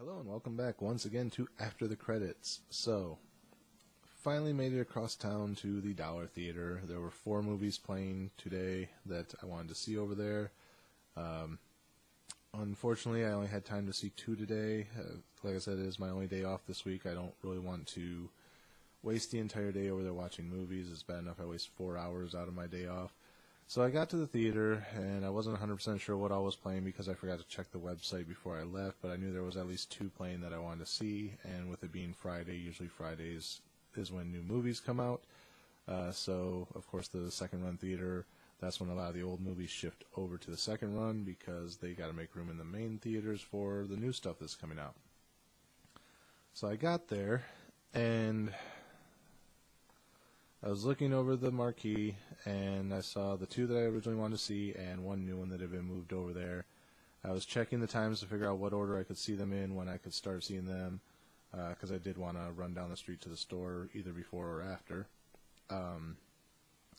Hello and welcome back once again to After the Credits. So, finally made it across town to the Dollar Theater. There were 4 movies playing today that I wanted to see over there. Unfortunately, I only had time to see 2 today. Like I said, it is my only day off this week. I don't really want to waste the entire day over there watching movies. It's bad enough I waste 4 hours out of my day off. So I got to the theater, and I wasn't 100% sure what all was playing because I forgot to check the website before I left, but I knew there was at least 2 playing that I wanted to see, and with it being Friday, usually Fridays is when new movies come out. So, of course, the second run theater, that's when a lot of the old movies shift over to the second run because they got to make room in the main theaters for the new stuff that's coming out. So I got there, and I was looking over the marquee, and I saw the 2 that I originally wanted to see and 1 new one that had been moved over there. I was checking the times to figure out what order I could see them in, when I could start seeing them, because I did want to run down the street to the store either before or after.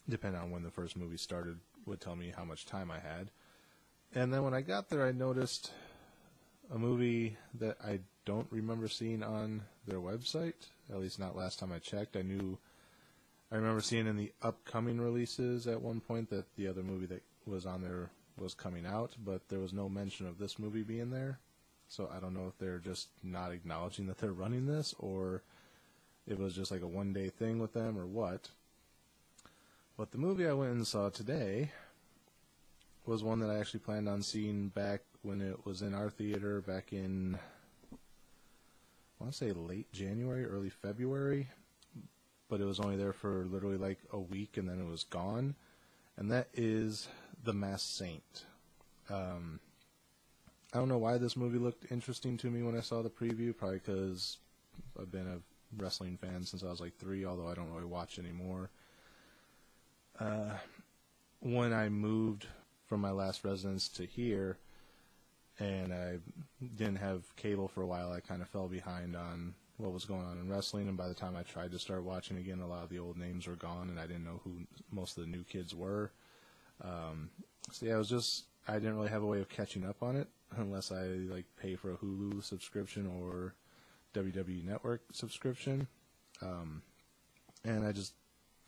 Depending on when the first movie started would tell me how much time I had. And then when I got there, I noticed a movie that I don't remember seeing on their website, at least not last time I checked. I remember seeing in the upcoming releases at one point that the other movie that was on there was coming out, but there was no mention of this movie being there. So I don't know if they're just not acknowledging that they're running this, or it was just like a one-day thing with them, or what. But the movie I went and saw today was one that I actually planned on seeing back when it was in our theater back in, I want to say late January, early February. But it was only there for literally like a week, and then it was gone. And that is The Masked Saint. I don't know why this movie looked interesting to me when I saw the preview. Probably because I've been a wrestling fan since I was like 3, although I don't really watch anymore. When I moved from my last residence to here, and I didn't have cable for a while, I kind of fell behind on what was going on in wrestling, and by the time I tried to start watching again, a lot of the old names were gone, and I didn't know who most of the new kids were. So yeah, I didn't really have a way of catching up on it unless I like pay for a Hulu subscription or WWE Network subscription, and I just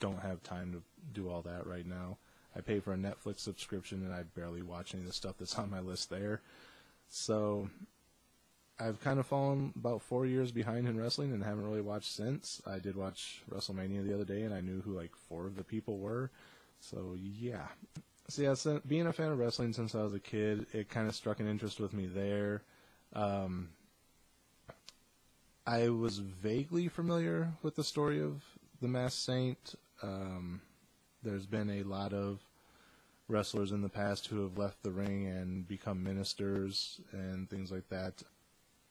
don't have time to do all that right now. I pay for a Netflix subscription, and I barely watch any of the stuff that's on my list there. So I've kind of fallen about 4 years behind in wrestling and haven't really watched since. I did watch WrestleMania the other day, and I knew who like 4 of the people were. So yeah. So yeah, being a fan of wrestling since I was a kid, it kind of struck an interest with me there. I was vaguely familiar with the story of The Masked Saint. There's been a lot of wrestlers in the past who have left the ring and become ministers and things like that.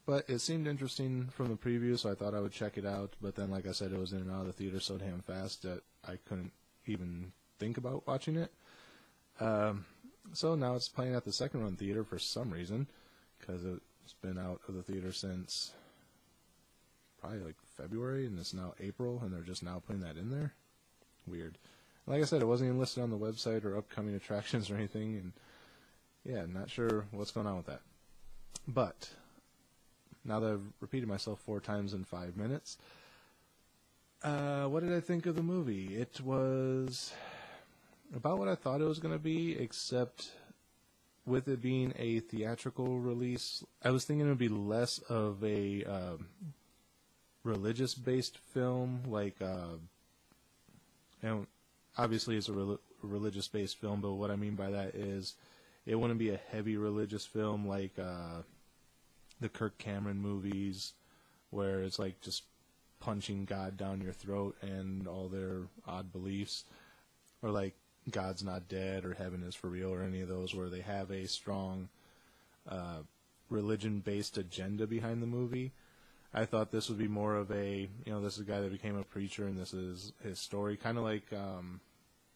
But it seemed interesting from the preview, so I thought I would check it out. But then, like I said, it was in and out of the theater so damn fast that I couldn't even think about watching it. So now it's playing at the second run theater for some reason, because it's been out of the theater since probably like February, and it's now April, and they're just now putting that in there. Weird. Like I said, it wasn't even listed on the website or upcoming attractions or anything, and yeah, not sure what's going on with that. But now that I've repeated myself 4 times in 5 minutes, what did I think of the movie? It was about what I thought it was going to be, except with it being a theatrical release, I was thinking it would be less of a religious-based film, like, obviously it's a religious-based film, but what I mean by that is it wouldn't be a heavy religious film like the Kirk Cameron movies, where it's like just punching God down your throat and all their odd beliefs, or like God's Not Dead or Heaven is for Real or any of those where they have a strong religion-based agenda behind the movie. I thought this would be more of a, this is a guy that became a preacher and this is his story. Kind of like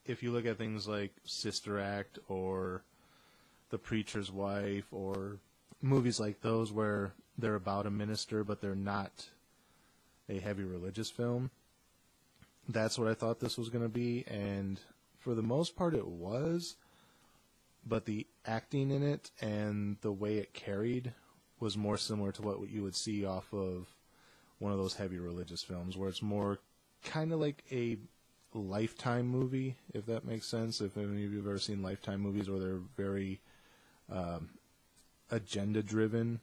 if you look at things like Sister Act or The Preacher's Wife or movies like those where they're about a minister but they're not a heavy religious film. That's what I thought this was going to be, and for the most part it was, but the acting in it and the way it carried was more similar to what you would see off of one of those heavy religious films, where it's more kind of like a Lifetime movie, if that makes sense. If any of you have ever seen Lifetime movies where they're very agenda-driven,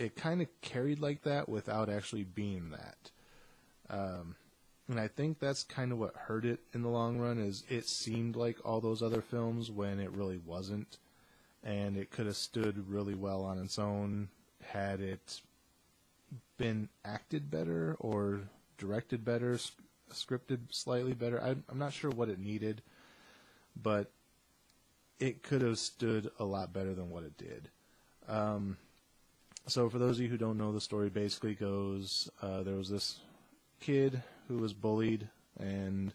it kind of carried like that without actually being that. And I think that's kind of what hurt it in the long run, is it seemed like all those other films when it really wasn't. And it could have stood really well on its own had it been acted better or directed better, scripted slightly better. I'm not sure what it needed, but it could have stood a lot better than what it did. So for those of you who don't know, the story basically goes, there was this kid who was bullied, and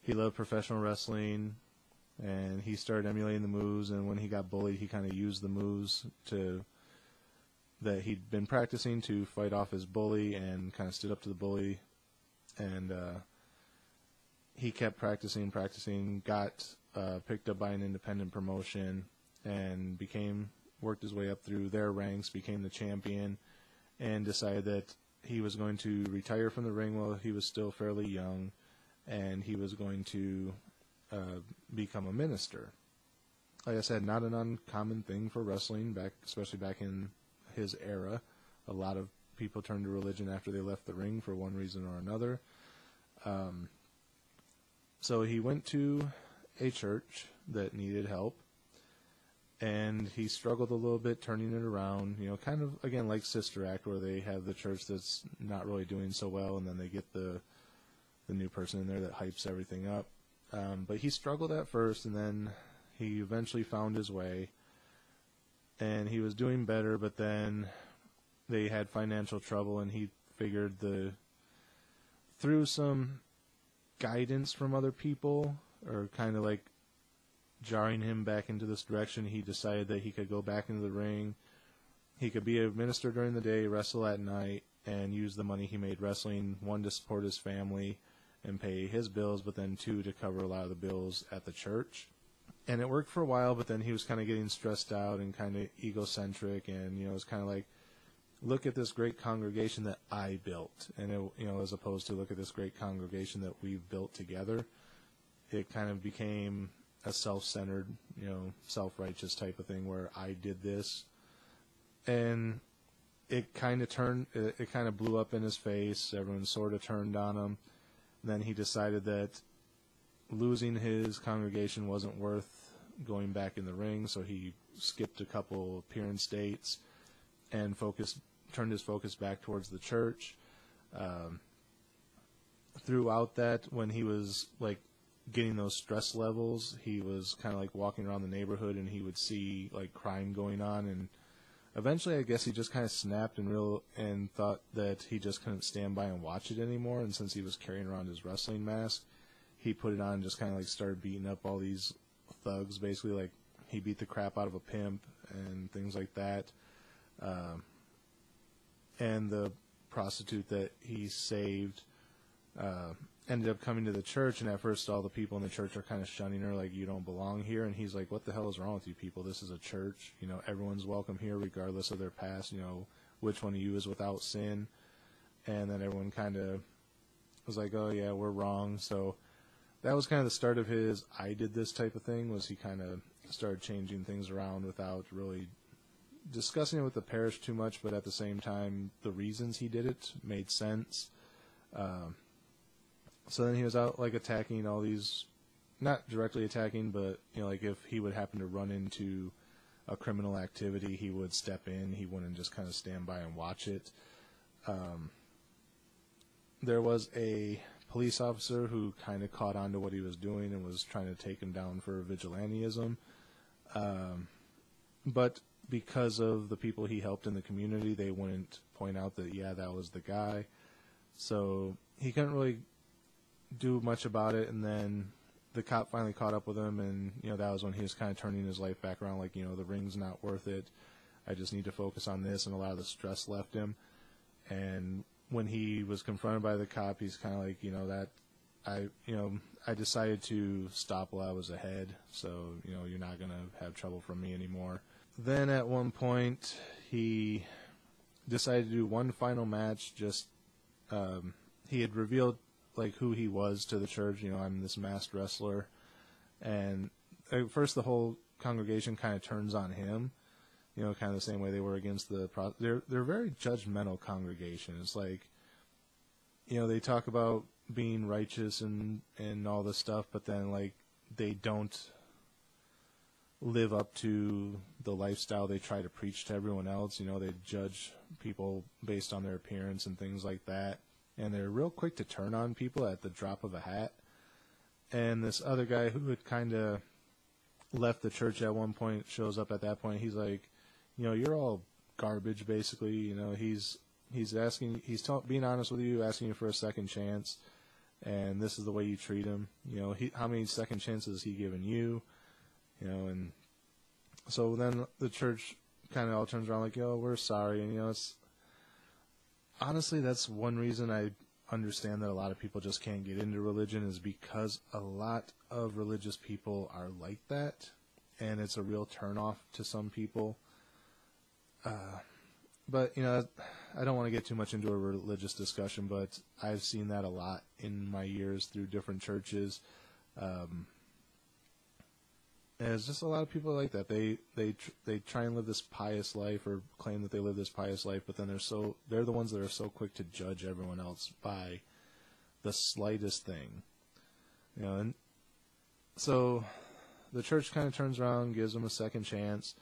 he loved professional wrestling, and he started emulating the moves, and when he got bullied, he kind of used the moves that he'd been practicing to fight off his bully, and kind of stood up to the bully, and he kept practicing, got picked up by an independent promotion, and worked his way up through their ranks, became the champion, and decided that he was going to retire from the ring while he was still fairly young, and he was going to become a minister. Like I said, not an uncommon thing for wrestling, especially back in his era. A lot of people turned to religion after they left the ring for one reason or another. So he went to a church that needed help, and he struggled a little bit turning it around, kind of, again, like Sister Act, where they have the church that's not really doing so well, and then they get the new person in there that hypes everything up. But he struggled at first, and then he eventually found his way, and he was doing better, but then they had financial trouble, and he figured through some guidance from other people, or kind of like jarring him back into this direction, he decided that he could go back into the ring. He could be a minister during the day, wrestle at night, and use the money he made wrestling, one, to support his family and pay his bills, but then two, to cover a lot of the bills at the church. And it worked for a while, but then he was kind of getting stressed out and kind of egocentric, and it was kind of like, look at this great congregation that I built, and as opposed to look at this great congregation that we've built together. It kind of became a self-centered, self-righteous type of thing where I did this, and it kind of blew up in his face. Everyone sort of turned on him. Then he decided that losing his congregation wasn't worth going back in the ring, so he skipped a couple appearance dates and turned his focus back towards the church. Throughout that, when he was like getting those stress levels, he was kind of like walking around the neighborhood, and he would see like crime going on, and eventually I guess he just kind of snapped and thought that he just couldn't stand by and watch it anymore. And since he was carrying around his wrestling mask, he put it on and just kind of like started beating up all these thugs. Basically, like, he beat the crap out of a pimp and things like that. And the prostitute that he saved ended up coming to the church, and at first all the people in the church are kind of shunning her, like, you don't belong here. And he's like, what the hell is wrong with you people? This is a church. Everyone's welcome here regardless of their past. Which one of you is without sin? And then everyone kind of was like, oh yeah, we're wrong. So that was kind of the start of his I did this type of thing, was he kind of started changing things around without really discussing it with the parish too much, but at the same time, the reasons he did it made sense. So then he was out, like, attacking all these, not directly attacking, but, like, if he would happen to run into a criminal activity, he would step in. He wouldn't just kind of stand by and watch it. There was a police officer who kind of caught on to what he was doing and was trying to take him down for vigilantism. But because of the people he helped in the community, they wouldn't point out that, yeah, that was the guy. So he couldn't really do much about it, and then the cop finally caught up with him, and that was when he was kind of turning his life back around, like, the ring's not worth it, I just need to focus on this, and a lot of the stress left him. And when he was confronted by the cop, he's kind of like, I decided to stop while I was ahead, so, you're not going to have trouble from me anymore. Then at one point, he decided to do one final match. Just he had revealed like who he was to the church. I'm this masked wrestler, and at first the whole congregation kind of turns on him. Kind of the same way they were against they're a very judgmental congregation. It's like, they talk about being righteous and all this stuff, but then like they don't live up to the lifestyle they try to preach to everyone else. They judge people based on their appearance and things like that, and they're real quick to turn on people at the drop of a hat. And this other guy who had kind of left the church at one point shows up at that point. He's like, you're all garbage, basically. He's being honest with you, asking you for a second chance, and this is the way you treat him. How many second chances has he given you? And so then the church kind of all turns around like, we're sorry. And, it's honestly, that's one reason I understand that a lot of people just can't get into religion, is because a lot of religious people are like that, and it's a real turnoff to some people. But, I don't want to get too much into a religious discussion, but I've seen that a lot in my years through different churches. And it's just a lot of people like that. They try and live this pious life, or claim that they live this pious life, but then they're the ones that are so quick to judge everyone else by the slightest thing. And so the church kind of turns around, gives them a second chance,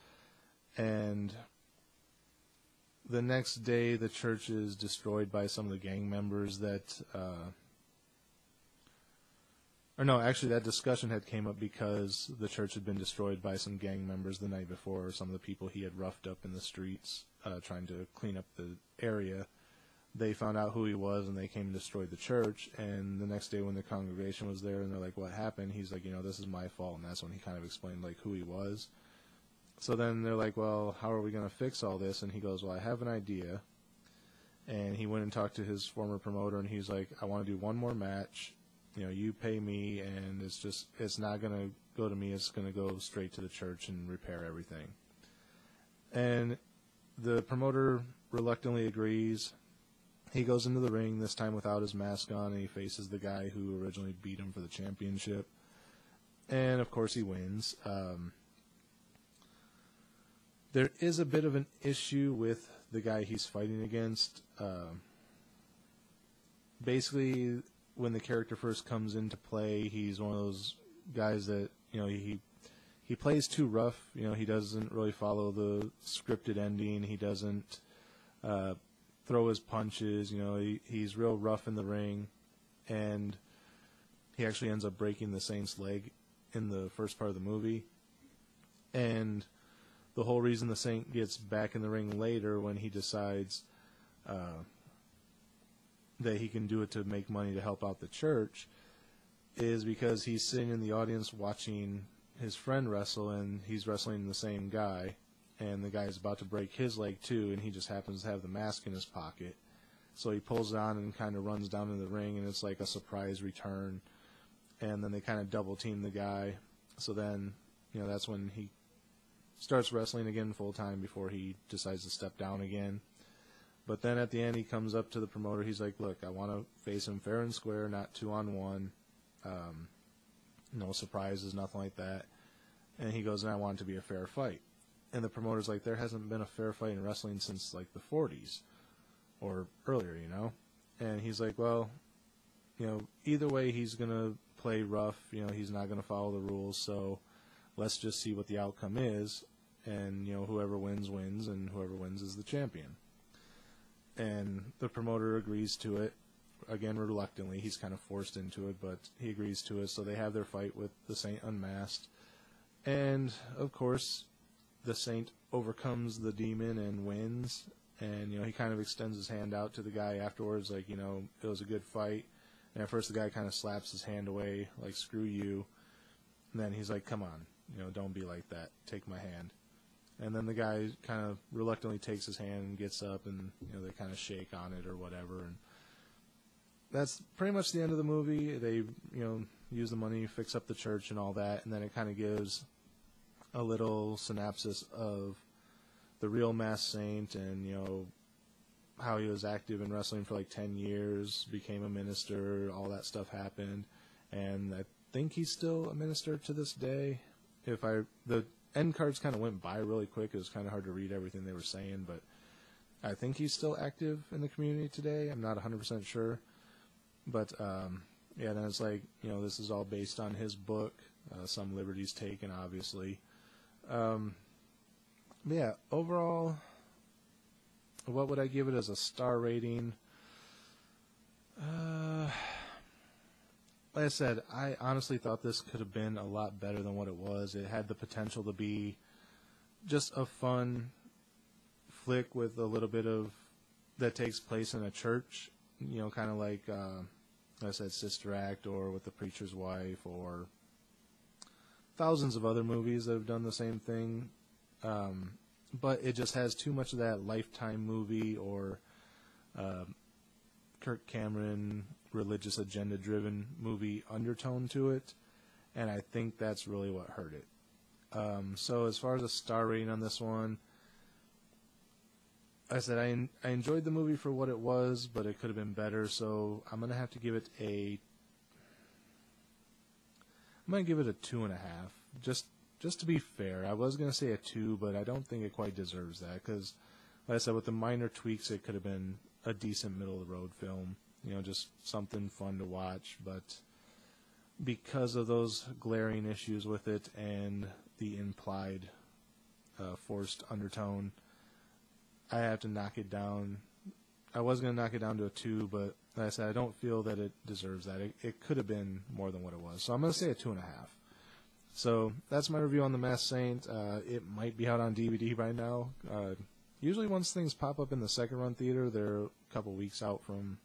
and the next day the church is destroyed by some of the gang members that that discussion had came up because the church had been destroyed by some gang members the night before, or some of the people he had roughed up in the streets trying to clean up the area. They found out who he was, and they came and destroyed the church. And the next day when the congregation was there and they're like, what happened? He's like, this is my fault. And that's when he kind of explained like who he was. So then they're like, well, how are we going to fix all this? And he goes, well, I have an idea. And he went and talked to his former promoter, and he's like, I want to do one more match. You pay me, and it's not going to go to me. It's going to go straight to the church and repair everything. And the promoter reluctantly agrees. He goes into the ring, this time without his mask on, and he faces the guy who originally beat him for the championship. And, of course, he wins. There is a bit of an issue with the guy he's fighting against. Basically, when the character first comes into play, he's one of those guys that, he plays too rough. He doesn't really follow the scripted ending. He doesn't throw his punches. He's real rough in the ring, and he actually ends up breaking the Saint's leg in the first part of the movie. And the whole reason the Saint gets back in the ring later, when he decides that he can do it to make money to help out the church, is because he's sitting in the audience watching his friend wrestle, and he's wrestling the same guy, and the guy's about to break his leg too, and he just happens to have the mask in his pocket. So he pulls it on and kind of runs down in the ring, and it's like a surprise return. And then they kind of double team the guy. So then, that's when he starts wrestling again full time before he decides to step down again. But then at the end, he comes up to the promoter. He's like, look, I want to face him fair and square, not 2-on-1. No surprises, nothing like that. And he goes, and I want it to be a fair fight. And the promoter's like, there hasn't been a fair fight in wrestling since like the 40s or earlier, And he's like, well, either way, he's going to play rough. He's not going to follow the rules. So let's just see what the outcome is. And, whoever wins, wins, and whoever wins is the champion. And the promoter agrees to it, again, reluctantly. He's kind of forced into it, but he agrees to it. So they have their fight with the Saint unmasked. And, of course, the Saint overcomes the demon and wins. And, he kind of extends his hand out to the guy afterwards, like, it was a good fight. And at first the guy kind of slaps his hand away, like, screw you. And then he's like, come on, don't be like that. Take my hand. And then the guy kind of reluctantly takes his hand and gets up, and, they kind of shake on it or whatever. that's pretty much the end of the movie. They, use the money, fix up the church and all that, and then it kind of gives a little synopsis of the real Masked Saint and, how he was active in wrestling for like 10 years, became a minister, all that stuff happened, and I think he's still a minister to this day. The end cards kind of went by really quick. It was kind of hard to read everything they were saying, but I think he's still active in the community today. I'm not 100% sure. But, then it's like, this is all based on his book. Some liberties taken, obviously. Overall, what would I give it as a star rating? Like I said, I honestly thought this could have been a lot better than what it was. It had the potential to be just a fun flick with a little bit of that takes place in a church, kind of like I said, Sister Act, or with The Preacher's Wife, or thousands of other movies that have done the same thing. But it just has too much of that Lifetime movie or Kirk Cameron religious agenda-driven movie undertone to it, and I think that's really what hurt it. So as far as a star rating on this one, I said I enjoyed the movie for what it was, but it could have been better, so I'm going to have to give it a 2.5, just to be fair. I was going to say a 2, but I don't think it quite deserves that, because, like I said, with the minor tweaks, it could have been a decent middle-of-the-road film, just something fun to watch, but because of those glaring issues with it and the implied forced undertone, I have to knock it down. I was going to knock it down to a 2, but like I said, I don't feel that it deserves that. It could have been more than what it was, so I'm going to say a 2.5. So that's my review on The Masked Saint. It might be out on DVD by now. Usually once things pop up in the second run theater, they're a couple weeks out from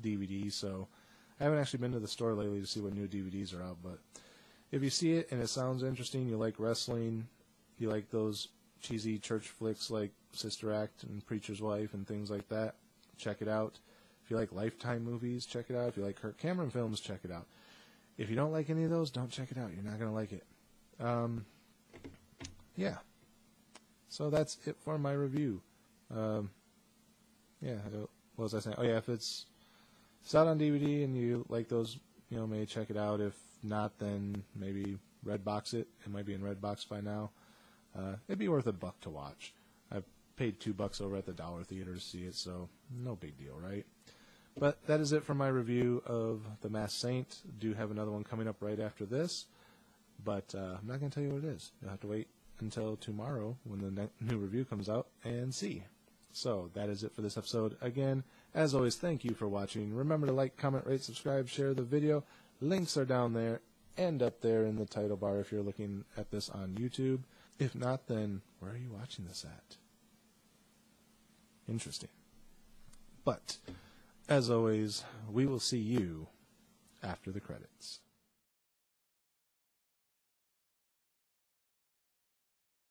DVD, so I haven't actually been to the store lately to see what new DVDs are out, but if you see it and it sounds interesting, you like wrestling, you like those cheesy church flicks like Sister Act and Preacher's Wife and things like that, check it out. If you like Lifetime movies, check it out. If you like Kirk Cameron films, check it out. If you don't like any of those, don't check it out. You're not going to like it. So that's it for my review. What was I saying? If it's out on DVD and you like those, maybe check it out. If not, then maybe Redbox it. It might be in Redbox by now. It'd be worth $1 to watch. I paid $2 over at the Dollar Theater to see it, so no big deal, right? But that is it for my review of The Masked Saint. I do have another one coming up right after this, but I'm not going to tell you what it is. You'll have to wait until tomorrow when the new review comes out and see. So that is it for this episode. Again, as always, thank you for watching. Remember to like, comment, rate, subscribe, share the video. Links are down there and up there in the title bar if you're looking at this on YouTube. If not, then where are you watching this at? Interesting. But, as always, we will see you after the credits.